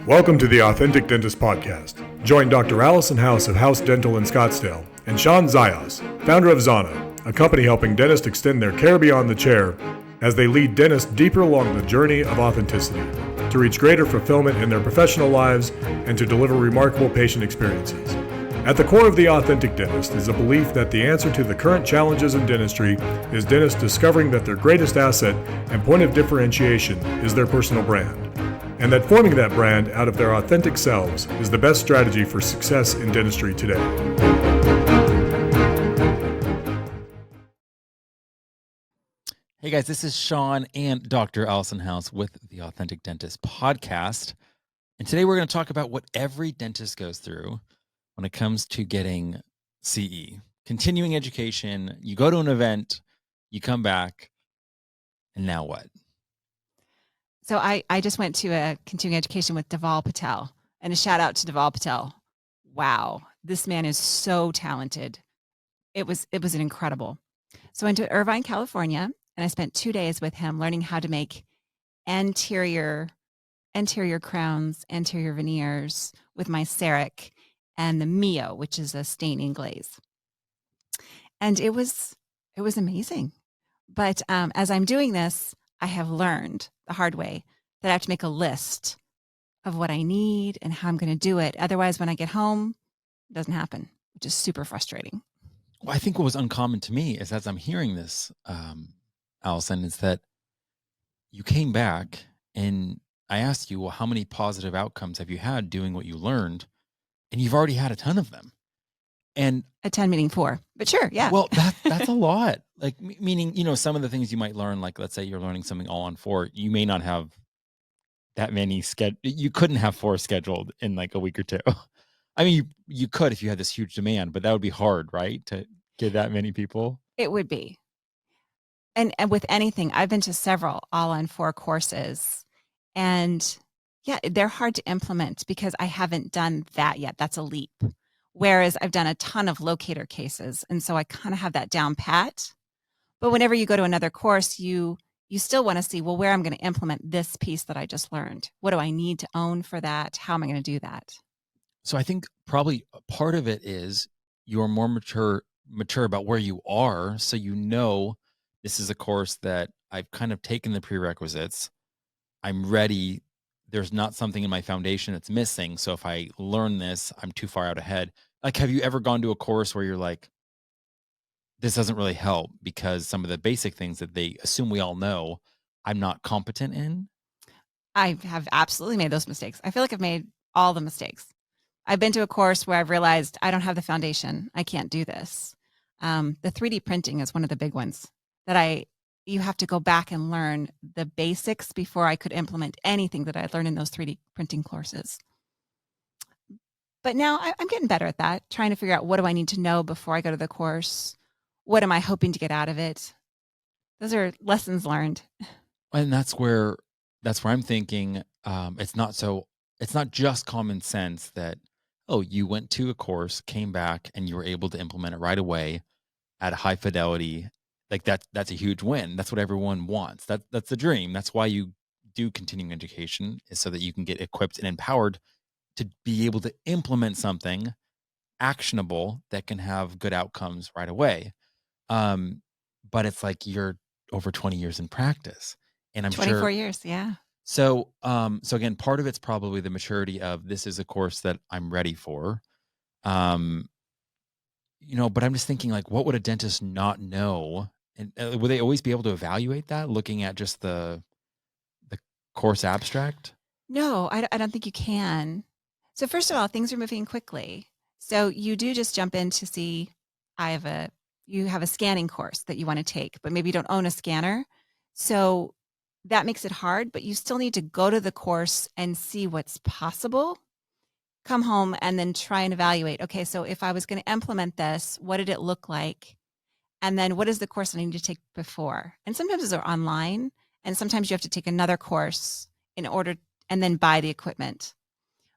Welcome to the Authentic Dentist Podcast. Join Dr. Allison House of House Dental in Scottsdale and Shawn Zajas, founder of Zajas, a company helping dentists extend their care beyond the chair as they lead dentists deeper along the journey of authenticity to reach greater fulfillment in their professional lives and to deliver remarkable patient experiences. At the core of the Authentic Dentist is a belief that the answer to the current challenges in dentistry is dentists discovering that their greatest asset and point of differentiation is their personal brand, and that forming that brand out of their authentic selves is the best strategy for success in dentistry today. Hey guys, this is Shawn and Dr. Allison House with the Authentic Dentist Podcast. And today we're going to talk about what every dentist goes through when it comes to getting CE, continuing education. You go to an event, you come back, and now what? So I just went to a continuing education with Deval Patel, and a shout out to Deval Patel. Wow, this man is so talented. It was an incredible. So I went to Irvine, California, and I spent 2 days with him learning how to make anterior crowns, anterior veneers with my CEREC and the Mio, which is a staining glaze. And it was amazing. But as I'm doing this, I have learned the hard way that I have to make a list of what I need and how I'm going to do it. Otherwise, when I get home, it doesn't happen, which is super frustrating. Well, I think what was uncommon to me is as I'm hearing this, Allison, is that you came back and I asked you, well, how many positive outcomes have you had doing what you learned? And you've already had a ton of them. And a 10 meaning 4, but sure. Yeah. Well, that's a lot. Like meaning, some of the things you might learn, like let's say you're learning something all on 4, you may not have that many you couldn't have 4 scheduled in like a week or 2. I mean, you could if you had this huge demand, but that would be hard, right? To get that many people. It would be. And with anything, I've been to several all on 4 courses, and yeah, they're hard to implement because I haven't done that yet. That's a leap. Whereas I've done a ton of locator cases. And so I kind of have that down pat. But whenever you go to another course, you still want to see, well, where I'm going to implement this piece that I just learned. What do I need to own for that? How am I going to do that? So I think probably part of it is you're more mature about where you are. So this is a course that I've kind of taken the prerequisites. I'm ready. There's not something in my foundation that's missing. So if I learn this, I'm too far out ahead. Like, have you ever gone to a course where you're like, this doesn't really help because some of the basic things that they assume we all know, I'm not competent in? I have absolutely made those mistakes. I feel like I've made all the mistakes. I've been to a course where I've realized I don't have the foundation. I can't do this. The 3D printing is one of the big ones that you have to go back and learn the basics before I could implement anything that I learned in those 3D printing courses. But now I'm getting better at that, trying to figure out what do I need to know before I go to the course? What am I hoping to get out of it? Those are lessons learned. And that's where I'm thinking it's not just common sense that, oh, you went to a course, came back, and you were able to implement it right away at a high fidelity. Like that's a huge win. That's what everyone wants. That's the dream. That's why you do continuing education, is so that you can get equipped and empowered to be able to implement something actionable that can have good outcomes right away. But it's like you're over 20 years in practice, and I'm 24 years. Yeah. So again, part of it's probably the maturity of this is a course that I'm ready for. But I'm just thinking, like, what would a dentist not know? And would they always be able to evaluate that looking at just the course abstract? No, I don't think you can. So first of all, things are moving quickly. So you do just jump in to see, you have a scanning course that you want to take, but maybe you don't own a scanner. So that makes it hard, but you still need to go to the course and see what's possible. Come home and then try and evaluate. Okay, so if I was going to implement this, what did it look like? And then what is the course that I need to take before? And sometimes those are online, and sometimes you have to take another course in order and then buy the equipment.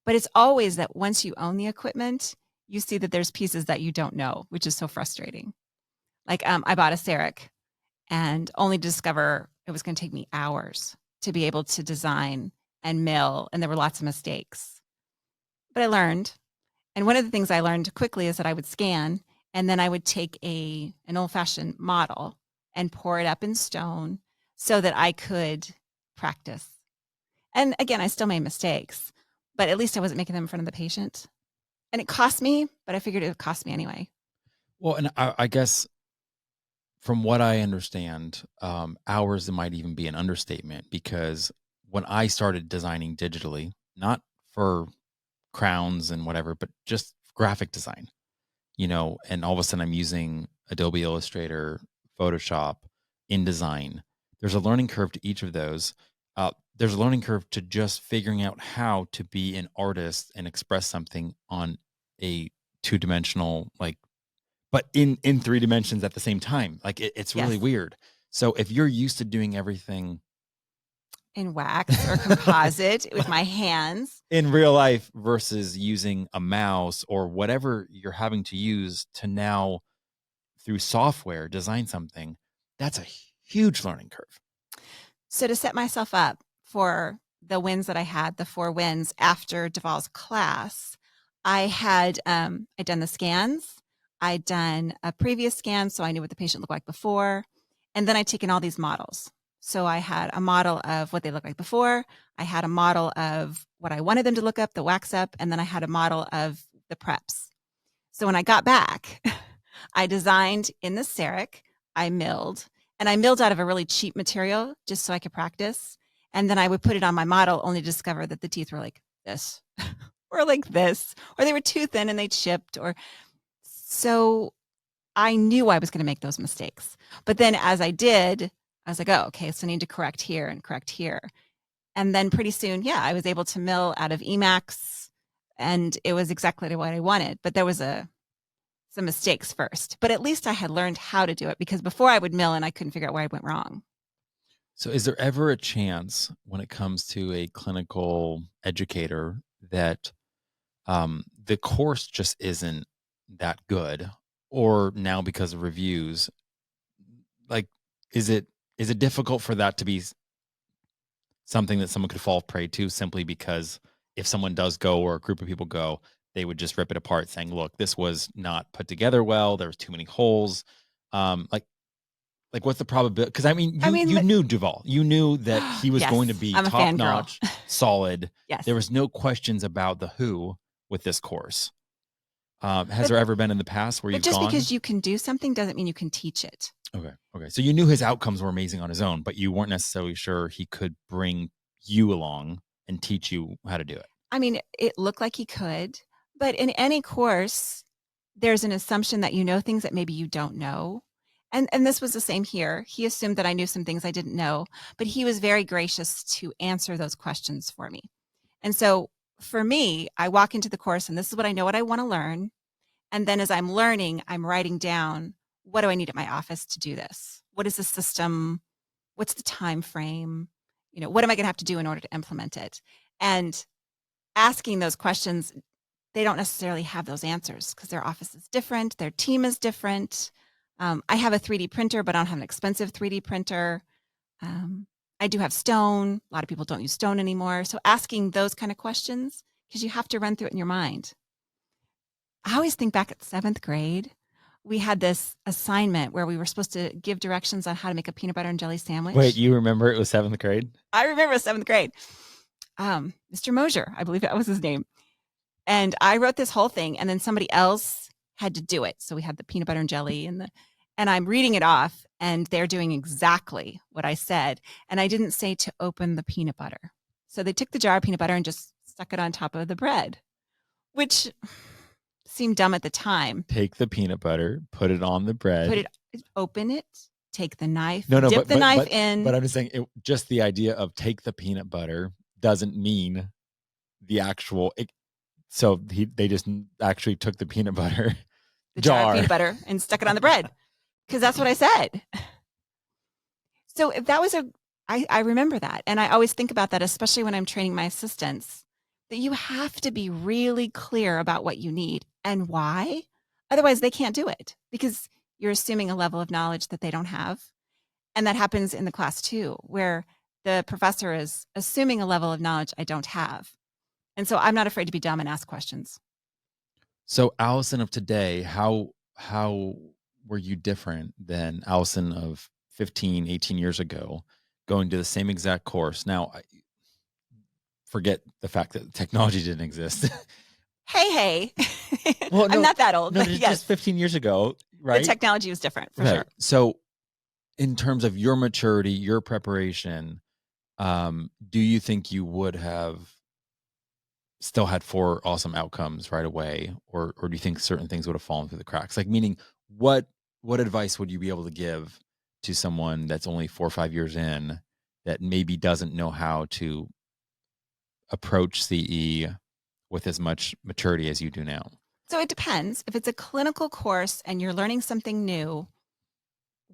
But it's always that once you own the equipment, you see that there's pieces that you don't know, which is so frustrating. Like I bought a CEREC and only to discover it was going to take me hours to be able to design and mill, and there were lots of mistakes. But I learned. And one of the things I learned quickly is that I would scan, and then I would take an old-fashioned model and pour it up in stone so that I could practice. And again, I still made mistakes, but at least I wasn't making them in front of the patient. And it cost me, but I figured it would cost me anyway. Well, and I guess from what I understand, hours might even be an understatement, because when I started designing digitally, not for crowns and whatever, but just graphic design, and all of a sudden I'm using Adobe Illustrator, Photoshop, InDesign. There's a learning curve to each of those. There's a learning curve to just figuring out how to be an artist and express something on a two-dimensional, but in 3 dimensions at the same time. It's really Yes. weird. So if you're used to doing everything In wax or composite with my hands. in real life versus using a mouse or whatever you're having to use to now through software design something, that's a huge learning curve. So to set myself up for the wins that I had, the 4 wins after Duvall's class, I had I'd done the scans. I'd done a previous scan, so I knew what the patient looked like before. And then I'd taken all these models. So I had a model of what they looked like before. I had a model of what I wanted them to look up, the wax up, and then I had a model of the preps. So when I got back, I designed in the CEREC, I milled, and I milled out of a really cheap material just so I could practice. And then I would put it on my model only to discover that the teeth were like this or like this, or they were too thin and they chipped. So I knew I was going to make those mistakes. But then as I did, I was like, oh, okay, so I need to correct here and correct here. And then pretty soon, I was able to mill out of Emacs, and it was exactly what I wanted. But there was some mistakes first. But at least I had learned how to do it, because before I would mill and I couldn't figure out where I went wrong. So is there ever a chance when it comes to a clinical educator that the course just isn't that good, or now because of reviews, is it difficult for that to be something that someone could fall prey to, simply because if someone does go, or a group of people go, they would just rip it apart saying, look, this was not put together well, there was too many holes. What's the probability? Because you knew Duvall. You knew that he was Yes, going to be I'm a top fangirl. notch, solid. Yes. There was no questions about the who with this course. Has there ever been in the past where you've just gone? because you can do something doesn't mean you can teach it. Okay. So you knew his outcomes were amazing on his own, but you weren't necessarily sure he could bring you along and teach you how to do it. I mean, it looked like he could, but in any course, there's an assumption that you know things that maybe you don't know. And this was the same here. He assumed that I knew some things I didn't know, but he was very gracious to answer those questions for me. And so for me, I walk into the course and this is what I know, what I want to learn. And then as I'm learning, I'm writing down, what do I need at my office to do this? What is the system? What's the time frame? What am I going to have to do in order to implement it? And asking those questions, they don't necessarily have those answers because their office is different. Their team is different. I have a 3D printer, but I don't have an expensive 3D printer. I do have stone. A lot of people don't use stone anymore. So asking those kind of questions, because you have to run through it in your mind. I always think back at 7th grade, we had this assignment where we were supposed to give directions on how to make a peanut butter and jelly sandwich. Wait, you remember it was 7th grade? I remember 7th grade. Mr. Mosier, I believe that was his name. And I wrote this whole thing, and then somebody else had to do it. So we had the peanut butter and jelly and I'm reading it off, and they're doing exactly what I said. And I didn't say to open the peanut butter. So they took the jar of peanut butter and just stuck it on top of the bread, which seemed dumb at the time. Take the peanut butter, put it on the bread. Open it, take the knife, dip the knife in. But I'm just saying, just the idea of take the peanut butter doesn't mean the actual. So they just actually took the peanut butter jar of peanut butter and stuck it on the bread, because that's what I said. So if that was I remember that. And I always think about that, especially when I'm training my assistants, that you have to be really clear about what you need and why. Otherwise, they can't do it, because you're assuming a level of knowledge that they don't have. And that happens in the class too, where the professor is assuming a level of knowledge I don't have. And so I'm not afraid to be dumb and ask questions. So Allison of today, how were you different than Allison of 15, 18 years ago, going to the same exact course? Now, forget the fact that technology didn't exist. Hey. Well, I'm not that old, no, but yes, just 15 years ago, the right? technology was different for Right. sure. So in terms of your maturity, your preparation, do you think you would have still had 4 awesome outcomes right away, or do you think certain things would have fallen through the cracks? Like, meaning, what advice would you be able to give to someone that's only 4 or 5 years in, that maybe doesn't know how to approach CE with as much maturity as you do now? So it depends. If it's a clinical course and you're learning something new,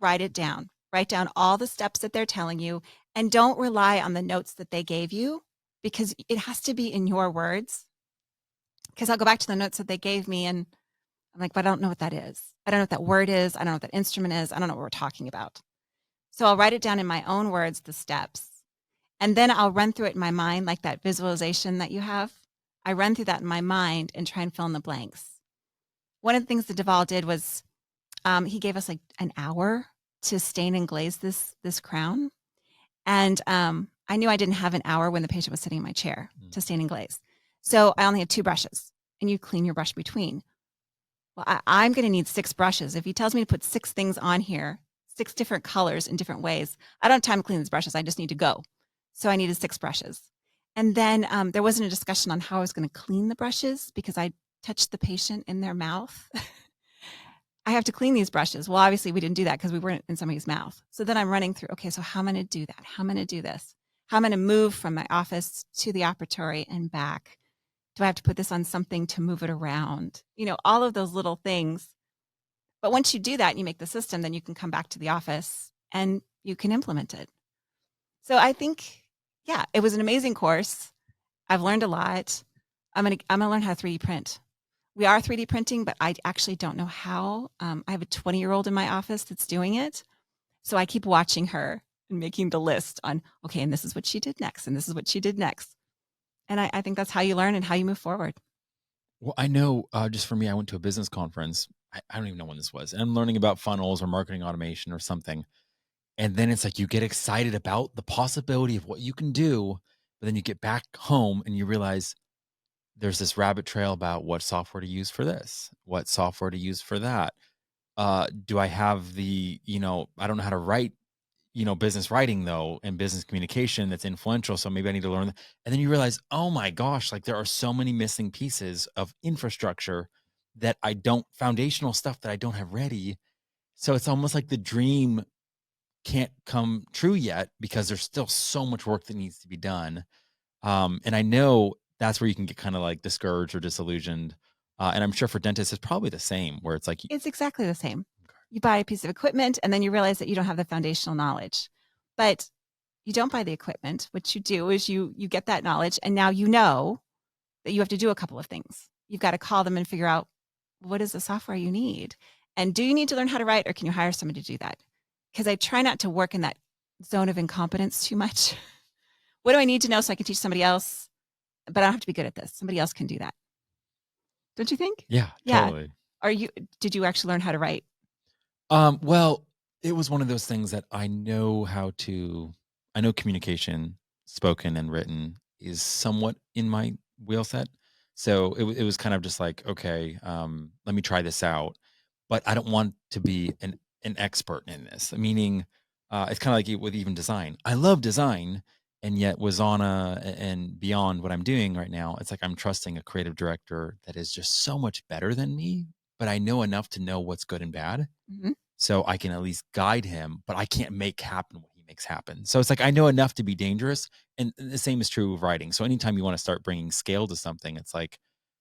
write it down. Write down all the steps that they're telling you, and don't rely on the notes that they gave you, because it has to be in your words. Because I'll go back to the notes that they gave me and I'm like, but I don't know what that is. I don't know what that word is. I don't know what that instrument is. I don't know what we're talking about. So I'll write it down in my own words, the steps, and then I'll run through it in my mind, like that visualization that you have. I run through that in my mind and try and fill in the blanks. One of the things that Deval did was he gave us like an hour to stain and glaze this crown. And I knew I didn't have an hour when the patient was sitting in my chair to stain and glaze. So I only had 2 brushes, and you clean your brush between. Well, I'm going to need 6 brushes. If he tells me to put 6 things on here, 6 different colors in different ways, I don't have time to clean these brushes. I just need to go. So I needed 6 brushes. And then there wasn't a discussion on how I was going to clean the brushes, because I touched the patient in their mouth. I have to clean these brushes. Well, obviously we didn't do that because we weren't in somebody's mouth. So then I'm running through, okay, so how am I going to do that? How am I going to do this? How am I going to move from my office to the operatory and back? Do I have to put this on something to move it around? All of those little things. But once you do that and you make the system, then you can come back to the office and you can implement it. So I think, yeah, it was an amazing course. I've learned a lot. I'm gonna learn how to 3D print. We are 3D printing, but I actually don't know how. I have a 20-year-old in my office that's doing it. So I keep watching her and making the list on, okay, and this is what she did next, and this is what she did next. And I think that's how you learn and how you move forward. Well, I know, just for me, I went to a business conference. I don't even know when this was. And I'm learning about funnels or marketing automation or something. And then it's like you get excited about the possibility of what you can do, but then you get back home and you realize there's this rabbit trail about what software to use for this, what software to use for that. Do I have the, I don't know how to write, business writing though, and business communication that's influential. So maybe I need to learn that. And then you realize, oh my gosh, like there are so many missing pieces of infrastructure that foundational stuff that I don't have ready. So it's almost like the dream can't come true yet because there's still so much work that needs to be done. And I know that's where you can get kind of like discouraged or disillusioned. And I'm sure for dentists, it's probably the same, where it's like, It's exactly the same. You buy a piece of equipment and then you realize that you don't have the foundational knowledge. But you don't buy the equipment. What you do is you get that knowledge, and now you know that you have to do a couple of things. You've got to call them and figure out, what is the software you need? And do you need to learn how to write, or can you hire somebody to do that? Because I try not to work in that zone of incompetence too much. What do I need to know so I can teach somebody else? But I don't have to be good at this. Somebody else can do that. Don't you think? yeah, totally. Did you actually learn how to write? Well, it was one of those things that I know communication, spoken and written, is somewhat in my wheel set. So it was kind of just like, okay, let me try this out. But I don't want to be an expert in this. Meaning, it's kind of like with even design. I love design, and yet with Zana and beyond what I'm doing right now, it's like I'm trusting a creative director that is just so much better than me, but I know enough to know what's good and bad. Mm-hmm. So I can at least guide him, but I can't make happen what he makes happen. So it's like I know enough to be dangerous. And the same is true of writing. So anytime you want to start bringing scale to something, it's like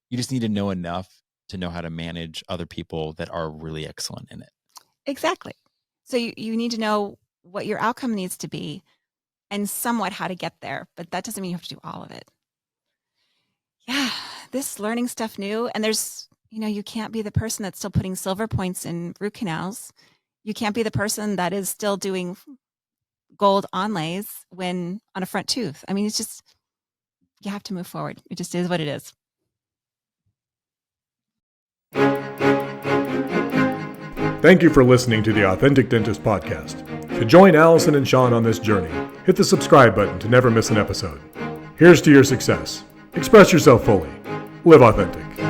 you just need to know enough to know how to manage other people that are really excellent in it. Exactly. So you need to know what your outcome needs to be and somewhat how to get there. But that doesn't mean you have to do all of it. Yeah, this learning stuff new. And there's, you can't be the person that's still putting silver points in root canals. You can't be the person that is still doing gold onlays when on a front tooth. I mean, it's just, you have to move forward. It just is what it is. Thank you for listening to the Authentic Dentist Podcast. To join Allison and Shawn on this journey, hit the subscribe button to never miss an episode. Here's to your success. Express yourself fully. Live authentic.